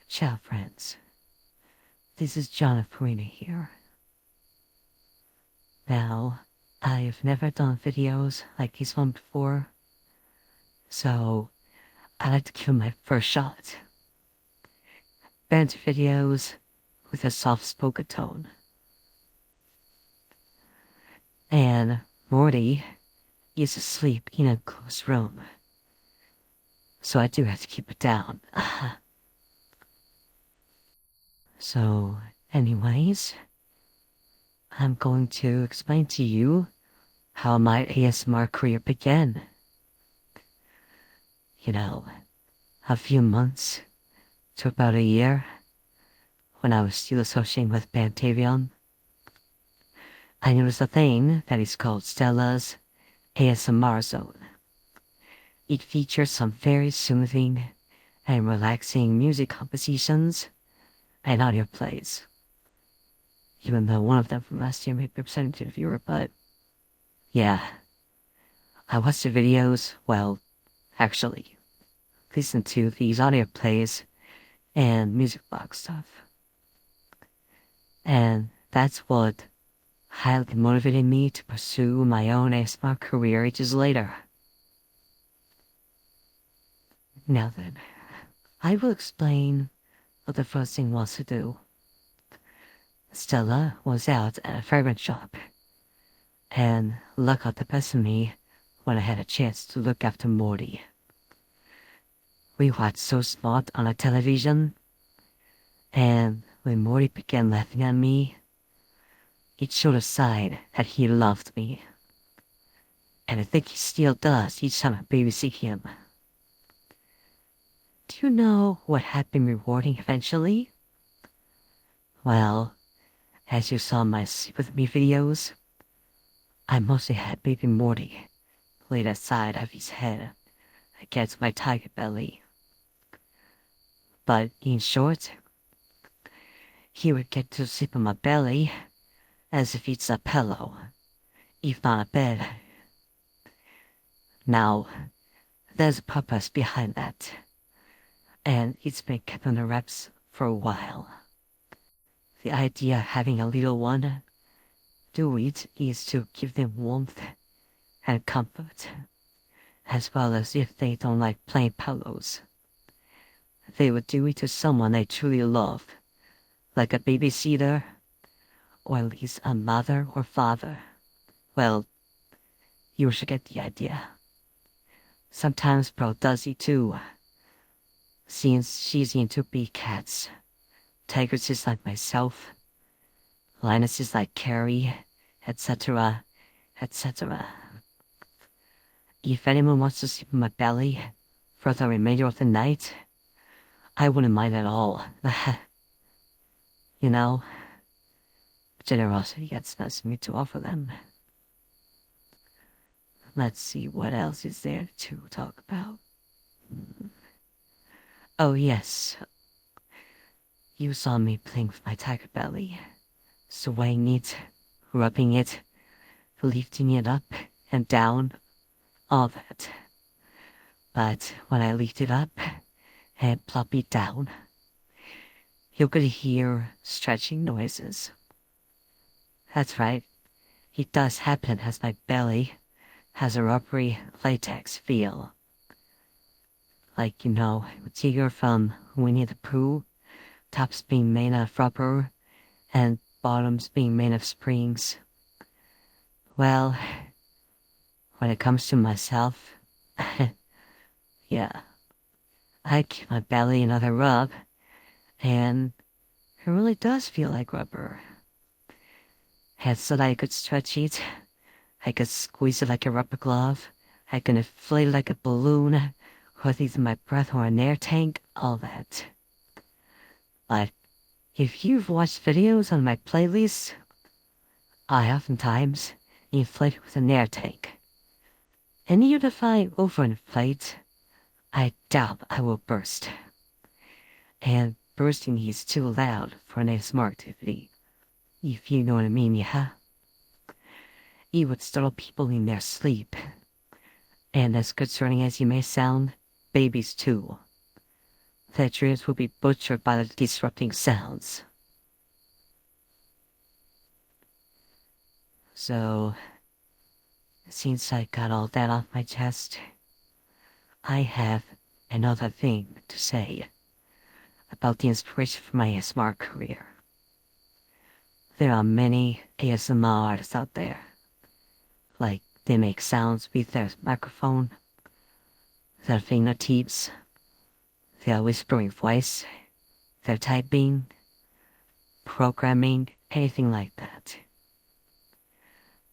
Ciao, friends. This is Gianna Bedtime here. Now, I've never done videos like this one before, so I like to give my first shot. Band videos with a soft-spoken tone. And Morty is asleep in a closed room, so I do have to keep it down. So, anyways, I'm going to explain to you how my ASMR career began. A few months to about a year, when I was still associating with Bantavion, I noticed a thing that is called Stella's ASMR Zone. It features some very soothing and relaxing music compositions and audio plays. Even though one of them from last year may be represented to the viewer, but yeah. I watched the videos, actually, listen to these audio plays and music box stuff. And that's what highly motivated me to pursue my own ASMR career ages later. Now then, I will explain what the first thing was to do. Stella was out at a fragrance shop, and luck got the best of me when I had a chance to look after Morty. We watched So Smart on a television, and when Morty began laughing at me, it showed a side that he loved me. And I think he still does each time I babysit him. Do you know what had been rewarding eventually? Well, as you saw in my Sleep With Me videos, I mostly had baby Morty lay that side of his head against my tiger belly. But in short, he would get to sleep on my belly as if it's a pillow, if not a bed. Now, there's a purpose behind that, and it's been kept under wraps for a while. The idea of having a little one do it is to give them warmth and comfort, as well as if they don't like plain pillows, they would do it to someone they truly love, like a babysitter, or at least a mother or father. Well, you should get the idea. Sometimes Bro does it too, since she's into big cats. Tigers is like myself, Linus is like Carrie, etc., etc. If anyone wants to sleep on my belly for the remainder of the night, I wouldn't mind at all. Generosity gets nice of me to offer them. Let's see what else is there to talk about. Oh yes, you saw me playing with my tiger belly, swaying it, rubbing it, lifting it up and down, all that. But when I lift it up and plop it down, you could hear stretching noises. That's right, it does happen as my belly has a rubbery latex feel. Like, Tiger from Winnie the Pooh, tops being made of rubber and bottoms being made of springs. Well, when it comes to myself, yeah, I give my belly another rub, and it really does feel like rubber. And so that I could stretch it, I could squeeze it like a rubber glove, I could inflate it like a balloon, with either my breath or an air tank, all that. But if you've watched videos on my playlist, I oftentimes inflate it with an air tank. And even if I overinflate, I doubt I will burst. And bursting is too loud for an ASMR activity, if you know what I mean, yeah? It would startle people in their sleep. And as concerning as you may sound, babies too. their dreams will be butchered by the disrupting sounds. So, since I got all that off my chest, I have another thing to say about the inspiration for my ASMR career. There are many ASMR artists out there. Like, they make sounds with their microphone, their fingertips, their whispering voice, their typing, programming, anything like that.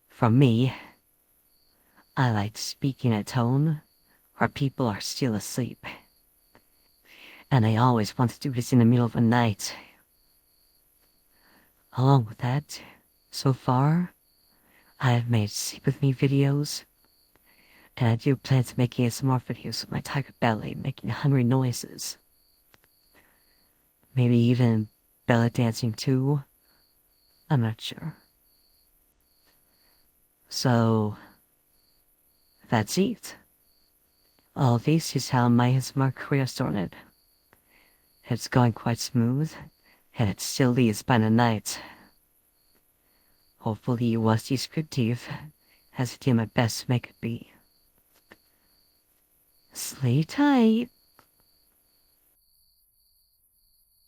For me, I like to speak in a tone where people are still asleep. And I always want to do this in the middle of the night. Along with that, so far, I have made sleep with me videos, and I do plan to make ASMR videos with my tiger belly making hungry noises. Maybe even belly dancing too. I'm not sure. So, that's it. All this is how my ASMR career started. It's going quite smooth, and it still leads by the night. Hopefully it was descriptive, as I did my best to make it be. Sleep tight.